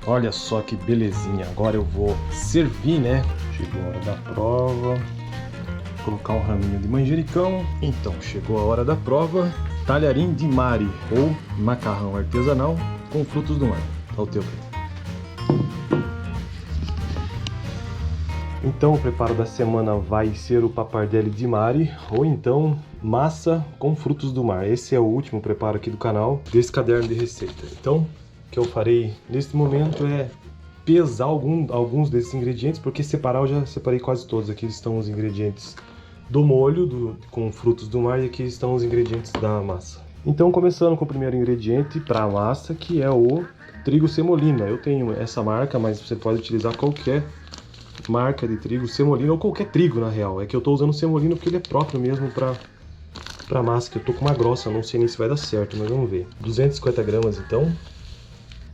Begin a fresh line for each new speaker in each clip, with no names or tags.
Olha só que belezinha. Agora eu vou servir, né? Chegou a hora da prova. Vou colocar um raminho de manjericão. Então, chegou a hora da prova. Talharim di mare, ou macarrão artesanal com frutos do mar. Olha o teu aí. Então, o preparo da semana vai ser o pappardelle di mare, ou então massa com frutos do mar. Esse é o último preparo aqui do canal, desse caderno de receita. Então, o que eu farei neste momento é pesar alguns desses ingredientes, porque separar eu já separei quase todos. Aqui estão os ingredientes do molho com frutos do mar e aqui estão os ingredientes da massa. Então, começando com o primeiro ingrediente para a massa, que é o trigo semolina. Eu tenho essa marca, mas você pode utilizar qualquer marca de trigo semolina, ou qualquer trigo na real. É que eu tô usando semolina porque ele é próprio mesmo pra massa, que eu tô com uma grossa, não sei nem se vai dar certo, mas vamos ver. 250 gramas então.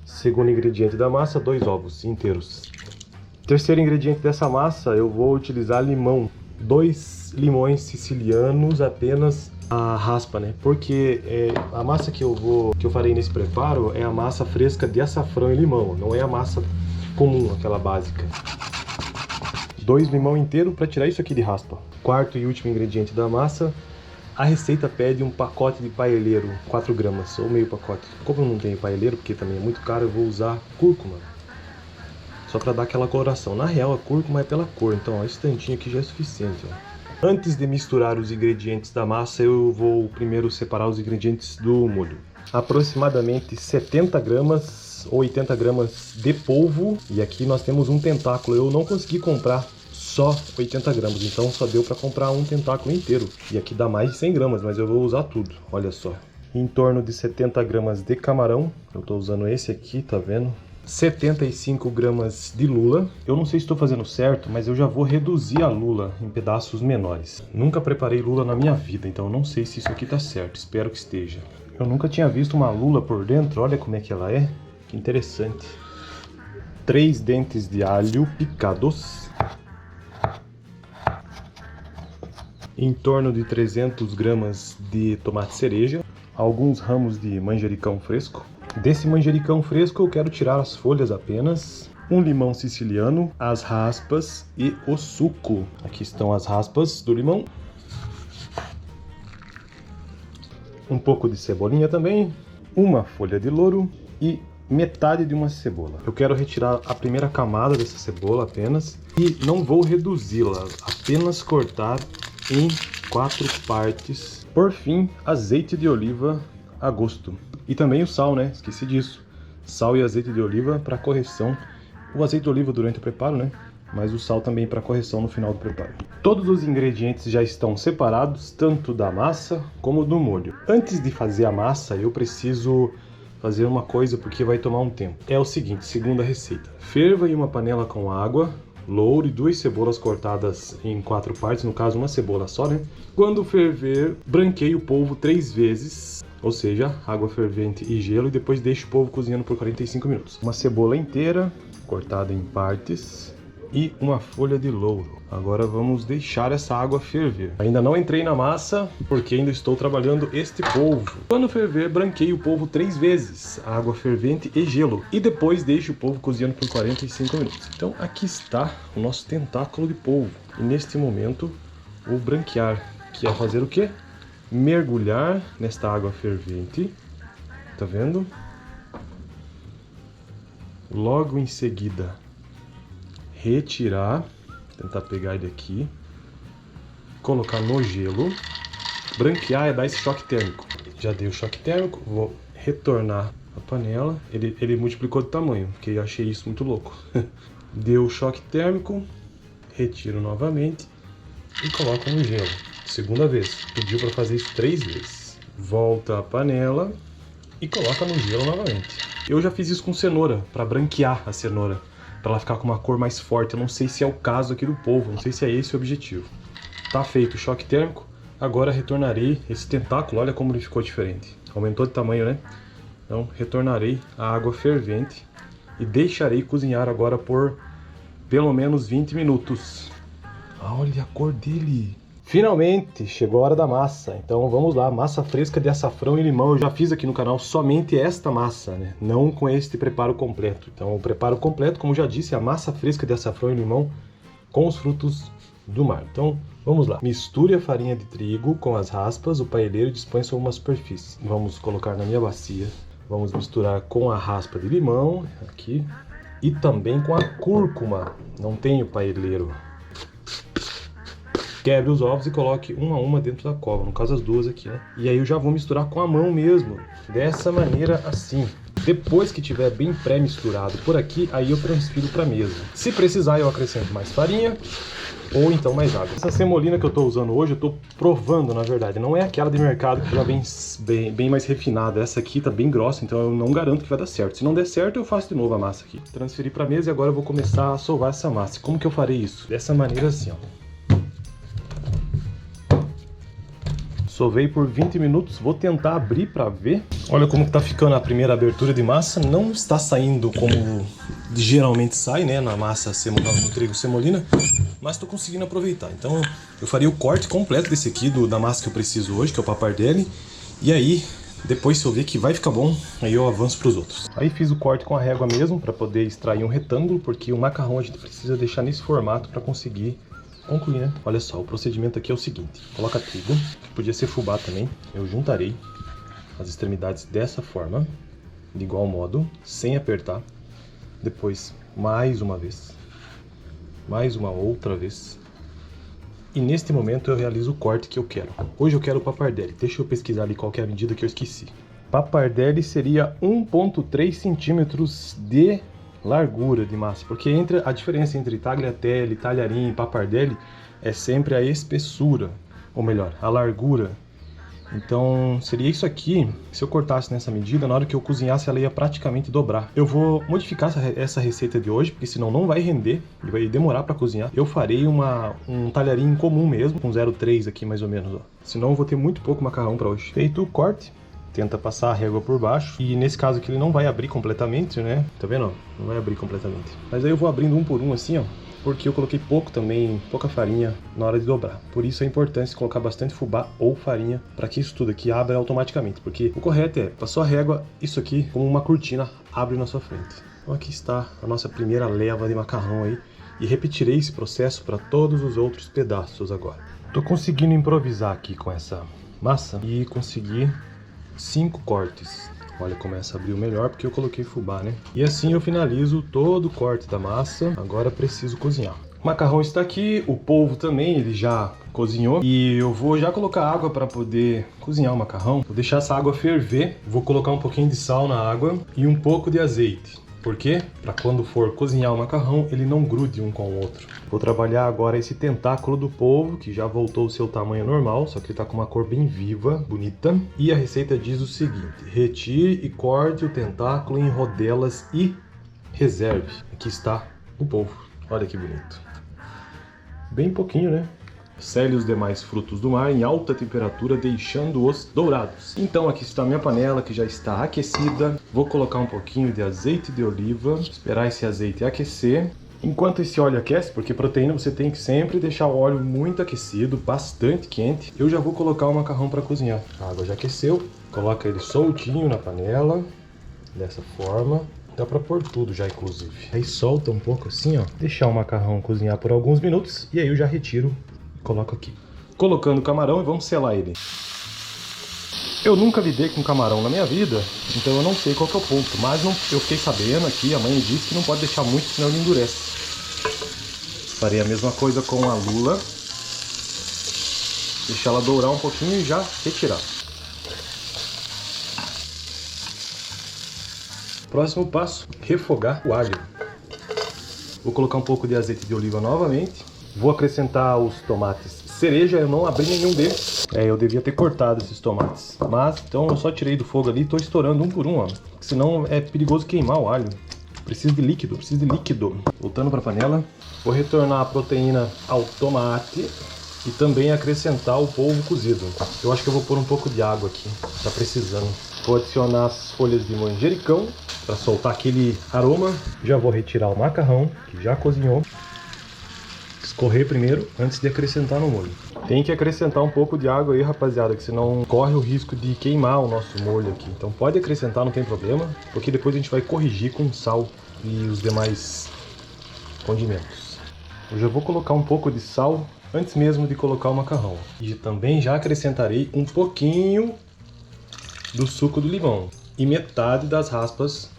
Segundo ingrediente da massa, 2 ovos inteiros. Terceiro ingrediente dessa massa, eu vou utilizar limão. 2 limões sicilianos apenas a raspa, né? Porque a massa que eu farei nesse preparo é a massa fresca de açafrão e limão, não é a massa comum, aquela básica. 2 limão inteiro para tirar isso aqui de raspa. Quarto e último ingrediente da massa, a receita pede um pacote de paelleiro, 4 gramas, ou meio pacote. Como eu não tenho paelleiro, porque também é muito caro, eu vou usar cúrcuma. Só para dar aquela coloração. Na real, a cúrcuma é pela cor, então ó, esse tantinho aqui já é suficiente. Ó. Antes de misturar os ingredientes da massa, eu vou primeiro separar os ingredientes do molho. Aproximadamente 70 gramas ou 80 gramas de polvo. E aqui nós temos um tentáculo. Eu não consegui comprar só 80 gramas, então só deu para comprar um tentáculo inteiro. E aqui dá mais de 100 gramas, mas eu vou usar tudo, olha só. Em torno de 70 gramas de camarão, eu tô usando esse aqui, tá vendo? 75 gramas de lula. Eu não sei se estou fazendo certo, mas eu já vou reduzir a lula em pedaços menores. Nunca preparei lula na minha vida, então eu não sei se isso aqui tá certo, espero que esteja. Eu nunca tinha visto uma lula por dentro, olha como é que ela é, que interessante. 3 dentes de alho picados. Em torno de 300 gramas de tomate cereja, alguns ramos de manjericão fresco. Desse manjericão fresco eu quero tirar as folhas apenas, um limão siciliano, as raspas e o suco. Aqui estão as raspas do limão. Um pouco de cebolinha também, uma folha de louro e metade de uma cebola. Eu quero retirar a primeira camada dessa cebola apenas e não vou reduzi-la, apenas cortar em 4 partes. Por fim, azeite de oliva a gosto. E também o sal, né? Esqueci disso. Sal e azeite de oliva para correção. O azeite de oliva durante o preparo, né? Mas o sal também para correção no final do preparo. Todos os ingredientes já estão separados, tanto da massa como do molho. Antes de fazer a massa, eu preciso fazer uma coisa porque vai tomar um tempo. É o seguinte, segundo a receita. Ferva em uma panela com água, louro e 2 cebolas cortadas em 4 partes, no caso uma cebola só, né? Quando ferver, branqueie o polvo 3 vezes, ou seja, água fervente e gelo, e depois deixe o polvo cozinhando por 45 minutos. Uma cebola inteira, cortada em partes, e uma folha de louro. Agora vamos deixar essa água ferver. Ainda não entrei na massa, porque ainda estou trabalhando este polvo. Quando ferver, branqueie o polvo 3 vezes, água fervente e gelo. E depois deixe o polvo cozinhando por 45 minutos. Então aqui está o nosso tentáculo de polvo. E neste momento, vou branquear, que é fazer o quê? Mergulhar nesta água fervente. Tá vendo? Logo em seguida, retirar, tentar pegar ele aqui, colocar no gelo, branquear e dar esse choque térmico. Já dei o choque térmico, vou retornar a panela, ele multiplicou de tamanho, porque eu achei isso muito louco. Deu o choque térmico, retiro novamente e coloco no gelo. Segunda vez, pediu para fazer isso 3 vezes. Volta a panela e coloca no gelo novamente. Eu já fiz isso com cenoura, para branquear a cenoura, para ela ficar com uma cor mais forte. Eu não sei se é o caso aqui do polvo, não sei se é esse o objetivo. Tá feito o choque térmico, agora retornarei esse tentáculo, olha como ele ficou diferente. Aumentou de tamanho, né? Então retornarei a água fervente e deixarei cozinhar agora por pelo menos 20 minutos. Olha a cor dele! Finalmente, chegou a hora da massa. Então vamos lá, massa fresca de açafrão e limão. Eu já fiz aqui no canal somente esta massa, né? Não com este preparo completo. Então o preparo completo, como já disse, é a massa fresca de açafrão e limão com os frutos do mar. Então vamos lá. Misture a farinha de trigo com as raspas, o paeleiro e dispõe sobre uma superfície. Vamos colocar na minha bacia. Vamos misturar com a raspa de limão, aqui. E também com a cúrcuma. Não tenho paeleiro. Quebre os ovos e coloque uma a uma dentro da cova, no caso as duas aqui, né? E aí eu já vou misturar com a mão mesmo, dessa maneira assim. Depois que tiver bem pré-misturado por aqui, aí eu transfiro para a mesa. Se precisar eu acrescento mais farinha ou então mais água. Essa semolina que eu estou usando hoje, eu estou provando na verdade, não é aquela de mercado que já vem bem mais refinada. Essa aqui tá bem grossa, então eu não garanto que vai dar certo. Se não der certo eu faço de novo a massa aqui. Transferi para a mesa e agora eu vou começar a sovar essa massa. Como que eu farei isso? Dessa maneira assim, ó. Sovei por 20 minutos, vou tentar abrir para ver. Olha como tá ficando a primeira abertura de massa. Não está saindo como geralmente sai, né, na massa no trigo semolina, mas estou conseguindo aproveitar. Então eu faria o corte completo desse aqui, da massa que eu preciso hoje, que é o pappardelle. E aí, depois se eu ver que vai ficar bom, aí eu avanço para os outros. Aí fiz o corte com a régua mesmo, para poder extrair um retângulo, porque o macarrão a gente precisa deixar nesse formato para conseguir concluir, né? Olha só, o procedimento aqui é o seguinte: coloca trigo, que podia ser fubá também. Eu juntarei as extremidades dessa forma, de igual modo, sem apertar. Depois, mais uma vez, mais uma outra vez. E neste momento eu realizo o corte que eu quero. Hoje eu quero o pappardelle. Deixa eu pesquisar ali qual que é a medida que eu esqueci. Pappardelle seria 1,3 centímetros de largura de massa, porque a diferença entre tagliatelle, talharim e pappardelle é sempre a espessura, ou melhor, a largura. Então seria isso aqui. Se eu cortasse nessa medida, na hora que eu cozinhasse ela ia praticamente dobrar. Eu vou modificar essa receita de hoje, porque senão não vai render e vai demorar para cozinhar. Eu farei um talharim comum mesmo, com 0,3 aqui mais ou menos, ó. Senão eu vou ter muito pouco macarrão para hoje. Feito o corte, tenta passar a régua por baixo, e nesse caso aqui ele não vai abrir completamente, né? Tá vendo? Não vai abrir completamente. Mas aí eu vou abrindo um por um assim, ó, porque eu coloquei pouca farinha na hora de dobrar. Por isso a importância de colocar bastante fubá ou farinha, para que isso tudo aqui abra automaticamente. Porque o correto é, passou a régua, isso aqui, como uma cortina, abre na sua frente. Então aqui está a nossa primeira leva de macarrão aí, e repetirei esse processo para todos os outros pedaços agora. Tô conseguindo improvisar aqui com essa massa e conseguir 5 cortes. Olha, começa a abrir o melhor porque eu coloquei fubá, né? E assim eu finalizo todo o corte da massa. Agora preciso cozinhar. O macarrão está aqui, o polvo também, ele já cozinhou. E eu vou já colocar água para poder cozinhar o macarrão. Vou deixar essa água ferver. Vou colocar um pouquinho de sal na água e um pouco de azeite. Por quê? Para quando for cozinhar o macarrão, ele não grude um com o outro. Vou trabalhar agora esse tentáculo do polvo, que já voltou ao seu tamanho normal, só que ele está com uma cor bem viva, bonita. E a receita diz o seguinte: retire e corte o tentáculo em rodelas e reserve. Aqui está o polvo. Olha que bonito. Bem pouquinho, né? Sele os demais frutos do mar em alta temperatura, deixando-os dourados. Então aqui está a minha panela, que já está aquecida. Vou colocar um pouquinho de azeite de oliva, esperar esse azeite aquecer. Enquanto esse óleo aquece, porque proteína você tem que sempre deixar o óleo muito aquecido, bastante quente, eu já vou colocar o macarrão para cozinhar. A água já aqueceu, coloca ele soltinho na panela, dessa forma. Dá pra pôr tudo já, inclusive. Aí solta um pouco assim, ó. Deixar o macarrão cozinhar por alguns minutos e aí eu já retiro e coloco aqui. Colocando o camarão e vamos selar ele. Eu nunca lidei com camarão na minha vida, então eu não sei qual que é o ponto. Mas eu fiquei sabendo aqui, a mãe disse que não pode deixar muito, senão ele endurece. Farei a mesma coisa com a lula. Deixar ela dourar um pouquinho e já retirar. Próximo passo, refogar o alho. Vou colocar um pouco de azeite de oliva novamente. Vou acrescentar os tomates cereja, eu não abri nenhum deles. Eu devia ter cortado esses tomates. Mas, então eu só tirei do fogo ali e estou estourando um por um, ó. Senão é perigoso queimar o alho. Preciso de líquido, Voltando para a panela, vou retornar a proteína ao tomate e também acrescentar o polvo cozido. Eu acho que eu vou pôr um pouco de água aqui, tá precisando. Vou adicionar as folhas de manjericão para soltar aquele aroma. Já vou retirar o macarrão, que já cozinhou. Escorrer primeiro, antes de acrescentar no molho. Tem que acrescentar um pouco de água aí, rapaziada, que senão corre o risco de queimar o nosso molho aqui. Então pode acrescentar, não tem problema, porque depois a gente vai corrigir com sal e os demais condimentos. Eu já vou colocar um pouco de sal antes mesmo de colocar o macarrão. E também já acrescentarei um pouquinho do suco do limão e metade das raspas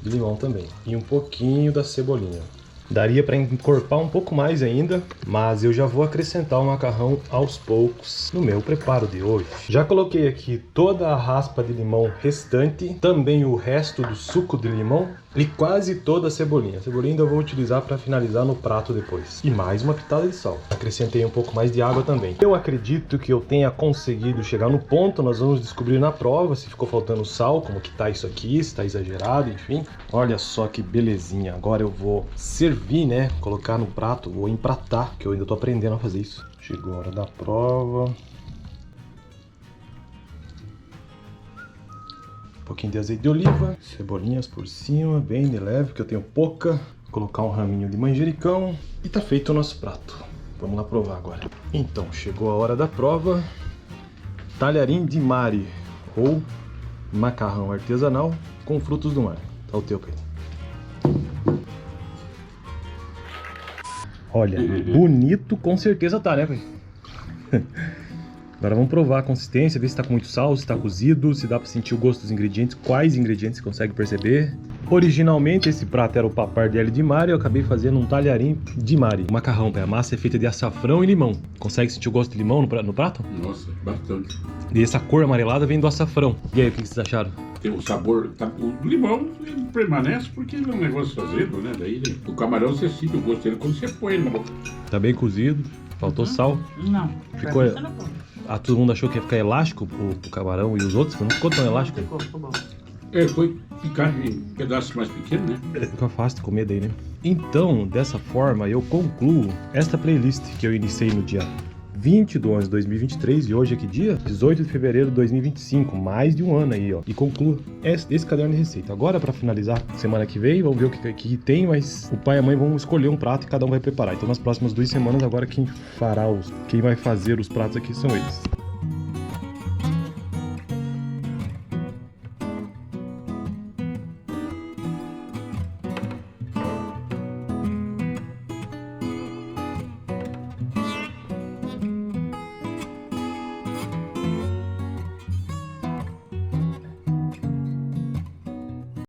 de limão também. E um pouquinho da cebolinha. Daria para encorpar um pouco mais ainda, mas eu já vou acrescentar o macarrão aos poucos no meu preparo de hoje. Já coloquei aqui toda a raspa de limão restante, também o resto do suco de limão e quase toda a cebolinha. A cebolinha ainda eu vou utilizar para finalizar no prato depois. E mais uma pitada de sal. Acrescentei um pouco mais de água também. Eu acredito que eu tenha conseguido chegar no ponto, nós vamos descobrir na prova se ficou faltando sal, como que tá isso aqui, se tá exagerado, enfim. Olha só que belezinha. Agora eu vou servir, né? Colocar no prato, vou empratar, que eu ainda tô aprendendo a fazer isso. Chegou a hora da prova. Um pouquinho de azeite de oliva, cebolinhas por cima, bem de leve, porque eu tenho pouca. Vou colocar um raminho de manjericão e tá feito o nosso prato. Vamos lá provar agora. Então, chegou a hora da prova. Talharim di mare, ou macarrão artesanal com frutos do mar. Tá o teu, Pedro. Olha, bonito com certeza tá, né, Pedro? Agora vamos provar a consistência, ver se tá com muito sal, se tá cozido, se dá pra sentir o gosto dos ingredientes, quais ingredientes você consegue perceber. Originalmente esse prato era o pappardelle di mare, eu acabei fazendo um talharim di mare. O macarrão, a massa é feita de açafrão e limão. Consegue sentir o gosto de limão no prato?
Nossa, bastante.
E essa cor amarelada vem do açafrão. E aí, o que vocês acharam?
Tem o sabor, o limão permanece porque ele é um negócio azedo, né? Daí o camarão você sente o gosto dele quando você põe na boca.
Tá bem cozido, faltou sal.
Não,
Ficou... todo mundo achou que ia ficar elástico o camarão e os outros, mas não ficou tão elástico.
Ficou bom.
Foi picar em pedaços mais pequenos, né?
Fica fácil de comer daí, né? Então, dessa forma, eu concluo esta playlist que eu iniciei no dia 20 de 11 de 2023 e hoje é que dia? 18 de fevereiro de 2025, mais de um ano aí, ó. E concluo esse caderno de receita. Agora, pra finalizar, semana que vem, vamos ver o que tem, mas o pai e a mãe vão escolher um prato e cada um vai preparar. Então, nas próximas 2 semanas, agora quem vai fazer os pratos aqui são eles.